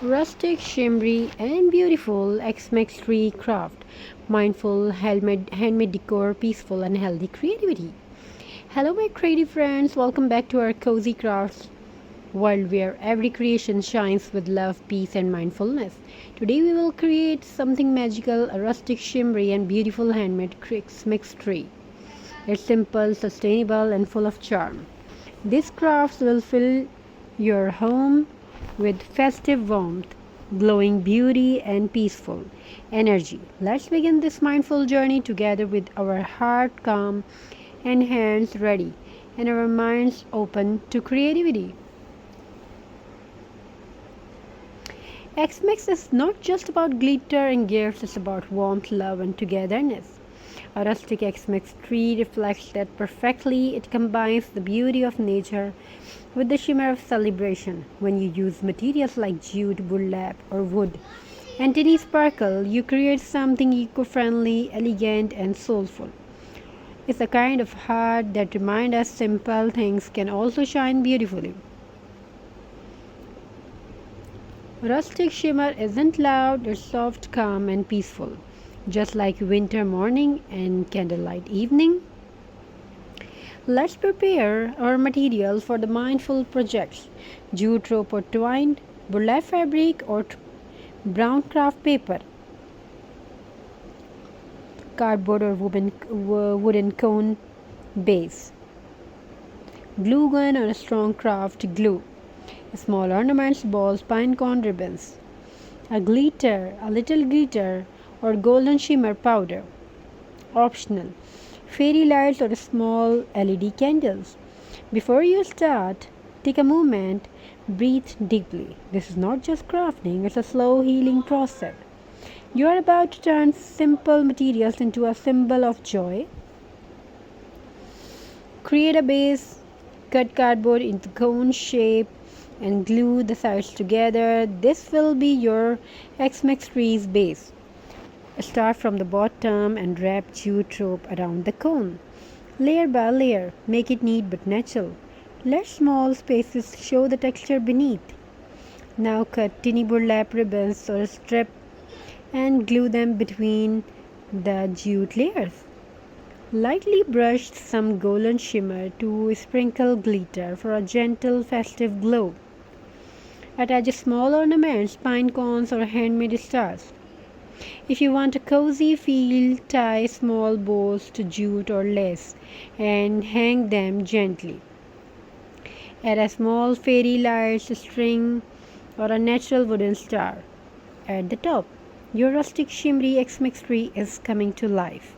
Rustic, shimmery, and beautiful X-Max craft. Mindful, handmade decor, peaceful, and healthy creativity. Hello, my creative friends. Welcome back to our cozy crafts world where every creation shines with love, peace, and mindfulness. Today, we will create something magical, a rustic, shimmery, and beautiful handmade X-Max tree. It's simple, sustainable, and full of charm. These crafts will fill your home with festive warmth, glowing beauty, and peaceful energy. Let's begin this mindful journey together with our heart calm and hands ready and our minds open to creativity. Xmas is not just about glitter and gifts, it's about warmth, love, and togetherness. A rustic Xmas tree reflects that perfectly. It combines the beauty of nature with the shimmer of celebration. When you use materials like jute, burlap, or wood and tiny sparkle, you create something eco-friendly, elegant, and soulful. It's a kind of heart that reminds us simple things can also shine beautifully. Rustic shimmer isn't loud, it's soft, calm, and peaceful, just like winter morning and candlelight evening. Let's prepare our materials for the mindful projects. Jute rope or twine, burlap fabric or brown craft paper, cardboard or wooden cone base, glue gun or strong craft glue, small ornaments, balls, pinecone ribbons, a little glitter or golden shimmer powder, optional, fairy lights or small LED candles. Before you start, take a moment, breathe deeply. This is not just crafting, it's a slow healing process. You are about to turn simple materials into a symbol of joy. Create a base, cut cardboard into cone shape, and glue the sides together. This will be your Xmas tree's base. Start from the bottom and wrap jute rope around the cone. Layer by layer, make it neat but natural. Let small spaces show the texture beneath. Now cut tiny burlap ribbons or strip and glue them between the jute layers. Lightly brush some golden shimmer to sprinkle glitter for a gentle festive glow. Attach small ornaments, pine cones or handmade stars. If you want a cozy feel, tie small bows to jute or lace and hang them gently. Add a small fairy lights string or a natural wooden star at the top. Your rustic shimmery Xmas tree is coming to life.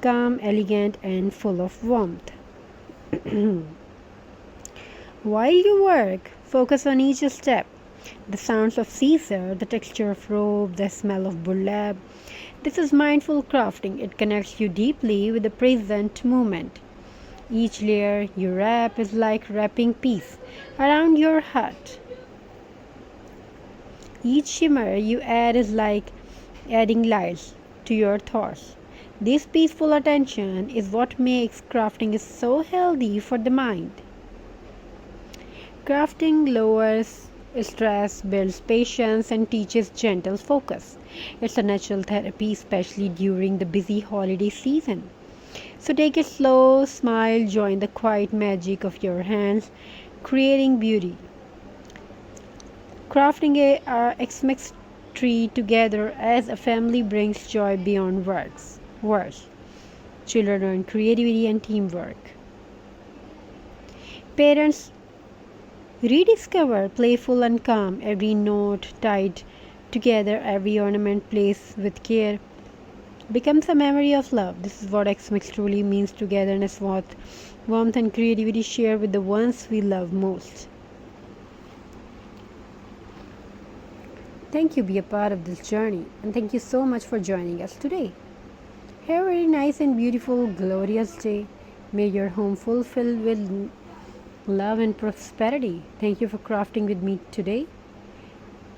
Calm, elegant, and full of warmth. While you work, focus on each step. The sounds of scissor, the texture of rope, the smell of burlap. This is mindful crafting. It connects you deeply with the present moment. Each layer you wrap is like wrapping peace around your heart. Each shimmer you add is like adding lights to your thoughts. This peaceful attention is what makes crafting so healthy for the mind. Crafting lowers stress, builds patience, and teaches gentle focus. It's a natural therapy, especially during the busy holiday season. So take it slow, smile, join the quiet magic of your hands, creating beauty. Crafting a Xmas tree together as a family brings joy beyond words. Children learn creativity and teamwork. Parents rediscover playful and calm. Every note tied together, every ornament placed with care becomes a memory of love. This is what Xmas truly means, togetherness, warmth and creativity shared with the ones we love most. Thank you, be a part of this journey, and thank you so much for joining us today. Have a very nice and beautiful, glorious day. May your home fulfilled with love and prosperity. Thank you for crafting with me today.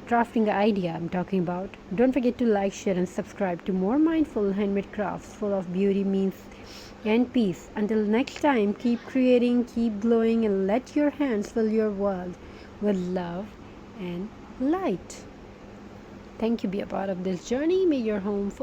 Crafting the idea I'm talking about. Don't forget to like, share, and subscribe to more mindful handmade crafts full of beauty, means and peace. Until next time, keep creating, keep glowing, and let your hands fill your world with love and light. Thank you. Be a part of this journey. May your home full